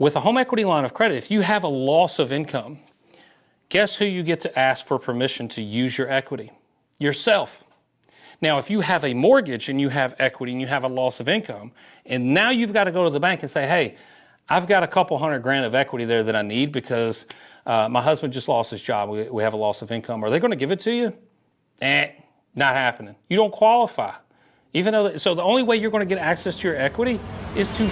With a home equity line of credit, if you have a loss of income, guess who you get to ask for permission to use your equity? Yourself. Now, if you have a mortgage and you have equity and you have a loss of income, and now you've got to go to the bank and say, hey, I've got a couple $100,000 of equity there that I need because my husband just lost his job. We have a loss of income. Are they going to give it to you? Not happening. You don't qualify. So the only way you're going to get access to your equity is to...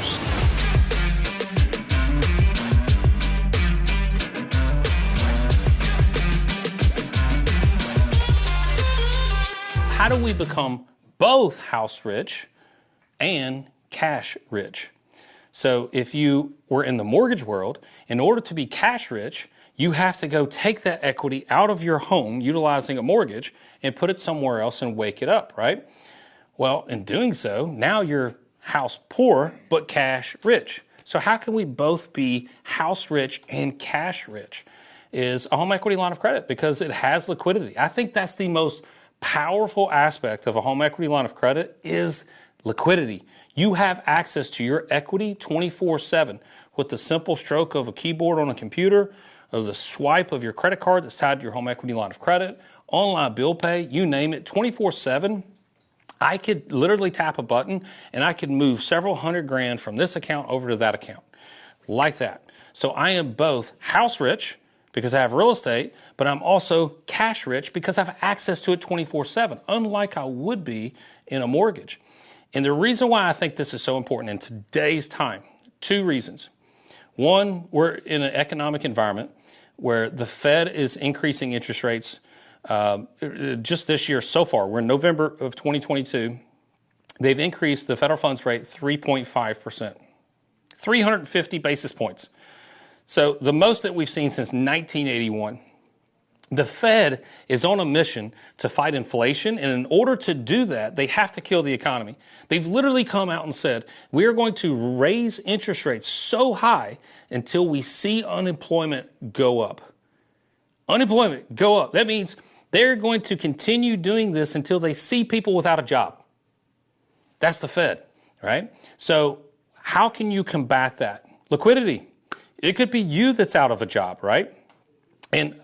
How do we become both house rich and cash rich? So if you were in the mortgage world, in order to be cash rich, you have to go take that equity out of your home utilizing a mortgage and put it somewhere else and wake it up, right? Well, in doing so, now you're house poor but cash rich. So how can we both be house rich and cash rich? Is a home equity line of credit, because it has liquidity. I think that's the most powerful aspect of a home equity line of credit is liquidity. You have access to your equity 24/7 with the simple stroke of a keyboard on a computer, or the swipe of your credit card that's tied to your home equity line of credit, online bill pay, you name it, 24/7. I could literally tap a button and I could move several $100,000 from this account over to that account like that. So I am both house rich because I have real estate, but I'm also cash rich because I have access to it 24/7, unlike I would be in a mortgage. And the reason why I think this is so important in today's time, two reasons. One, we're in an economic environment where the Fed is increasing interest rates just this year so far. We're in November of 2022. They've increased the federal funds rate 3.5%, 350 basis points. So the most that we've seen since 1981. The Fed is on a mission to fight inflation, and in order to do that, they have to kill the economy. They've literally come out and said, we are going to raise interest rates so high until we see unemployment go up. Unemployment go up. That means they're going to continue doing this until they see people without a job. That's the Fed, right? So how can you combat that? Liquidity. It could be you that's out of a job, right? And,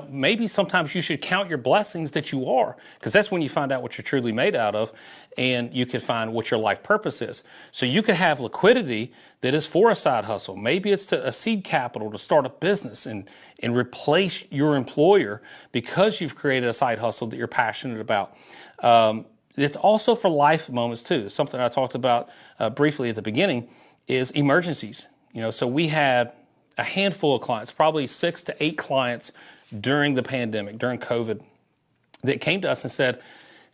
maybe sometimes you should count your blessings that you are, because that's when you find out what you're truly made out of, and you can find what your life purpose is. So you could have liquidity that is for a side hustle. Maybe it's a seed capital to start a business and replace your employer because you've created a side hustle that you're passionate about. It's also for life moments too. Something I talked about briefly at the beginning is emergencies. So we had a handful of clients, probably 6 to 8 clients during the pandemic, during COVID, that came to us and said,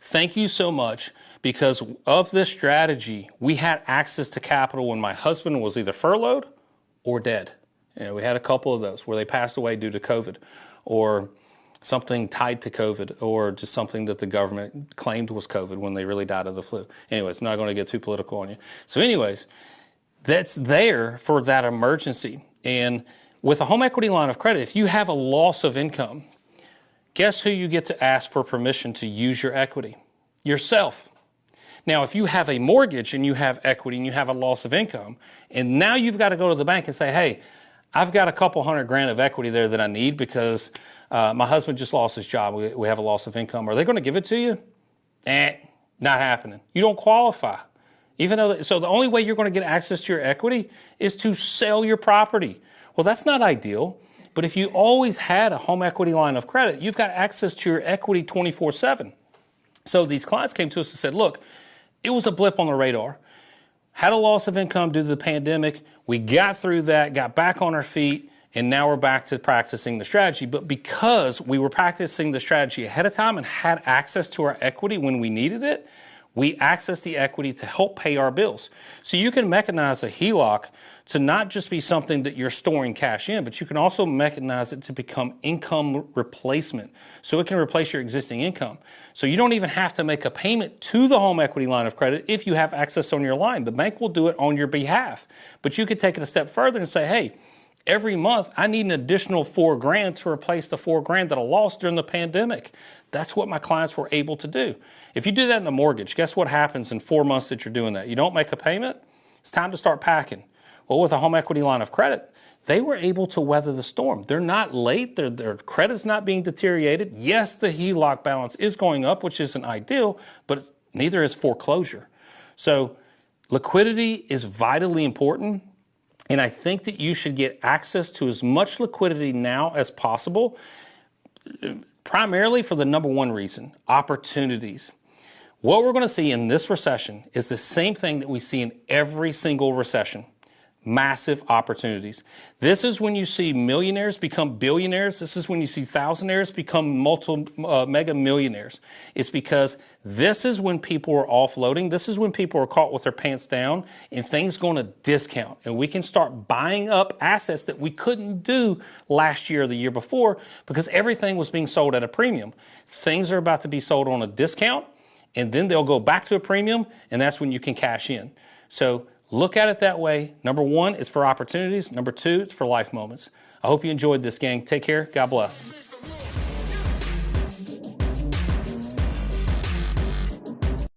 thank you so much, because of this strategy, we had access to capital when my husband was either furloughed or dead. We had a couple of those where they passed away due to COVID or something tied to COVID, or just something that the government claimed was COVID when they really died of the flu. Anyways, I'm not going to get too political on you. So anyways, that's there for that emergency. And with a home equity line of credit, if you have a loss of income, guess who you get to ask for permission to use your equity? Yourself. Now, if you have a mortgage and you have equity and you have a loss of income, and now you've got to go to the bank and say, hey, I've got a couple $100,000 of equity there that I need because my husband just lost his job. We have a loss of income. Are they going to give it to you? Not happening. You don't qualify. So the only way you're going to get access to your equity is to sell your property. Well, that's not ideal. But if you always had a home equity line of credit, you've got access to your equity 24/7. So these clients came to us and said, look, it was a blip on the radar. Had a loss of income due to the pandemic. We got through that, got back on our feet, and now we're back to practicing the strategy. But because we were practicing the strategy ahead of time and had access to our equity when we needed it, we access the equity to help pay our bills. So you can mechanize a HELOC to not just be something that you're storing cash in, but you can also mechanize it to become income replacement. So it can replace your existing income. So you don't even have to make a payment to the home equity line of credit if you have access on your line. The bank will do it on your behalf. But you could take it a step further and say, hey, every month I need an additional $4,000 to replace the $4,000 that I lost during the pandemic. That's what my clients were able to do. If you do that in the mortgage, guess what happens in 4 months that you're doing that? You don't make a payment, it's time to start packing. Well, with a home equity line of credit, they were able to weather the storm. They're not late. Their credit's not being deteriorated. Yes, the HELOC balance is going up, which isn't ideal, but neither is foreclosure. So liquidity is vitally important. And I think that you should get access to as much liquidity now as possible, primarily for the number one reason, opportunities. What we're going to see in this recession is the same thing that we see in every single recession. Massive opportunities. This is when you see millionaires become billionaires. This is when you see thousandaires become mega millionaires. It's because this is when people are offloading. This is when people are caught with their pants down and things going to discount. And we can start buying up assets that we couldn't do last year or the year before because everything was being sold at a premium. Things are about to be sold on a discount, and then they'll go back to a premium, and that's when you can cash in. So look at it that way. Number one, it's for opportunities. Number two, it's for life moments. I hope you enjoyed this, gang. Take care. God bless.